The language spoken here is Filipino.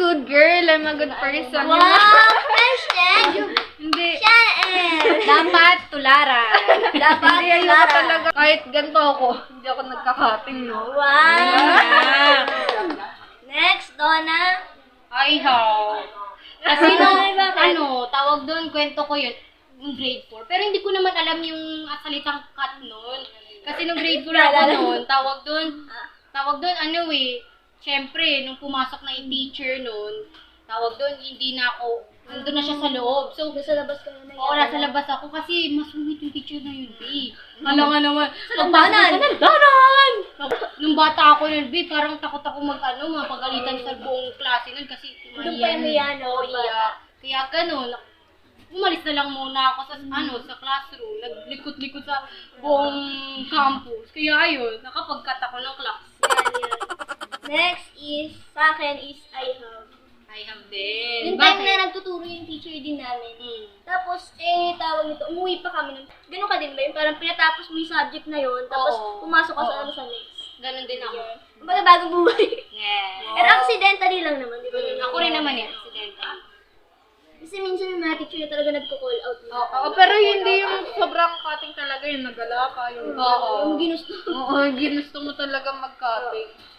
good girl. I'm a good person. Wow! Hashtag! Hindi. Dapat tularan. Dapat Hindi, ayoko tularan. talaga. Kahit ganito ako, hindi ako nagkakating, no? Wow! Next, Donna. Ay, ha. Kasi tawag doon, kwento ko yun, yung grade 4. Pero hindi ko naman alam yung salitang cut noon. Kasi nung grade 4 ako noon, tawag doon, syempre, nung pumasok na yung teacher noon, tawag doon, hindi na ako, nandun na siya sa loob. So, Nasa labas ka na. oo, nasa labas ako kasi masungit yung teacher na yun, B. Alam nga naman, landanan! Sa landanan! Nung bata ako nun, B, parang takot ako mapagalitan sa buong klase nun kasi Doon pa yung yan, Oo, iya. Kaya ganun, umalis na lang muna ako sa classroom, naglikot-likot sa buong campus. Kaya ayun, nakapag-cut ako ng class. Yan. Next is, sa akin is I have. Din. Yung time na nagtuturo yung teacher din namin. Tapos, tawag nito, umuwi pa kami nun. Ganun ka din ba? Yung parang pinatapos mo yung subject na yun, tapos Oo. pumasok ka Oo. sa next. Ganun din ako. Kumbaga bagong buhay. Yes. Pero accidentally lang naman, di ba? Ako rin naman yan, accidental. Kasi minsan yung mga teacher na talaga nagko-call out. Oo, pero hindi yung sobrang cutting talaga, yung nagala ka, yung... Oo. Yung ginusto. Oo, ginusto mo talaga mag-cutting.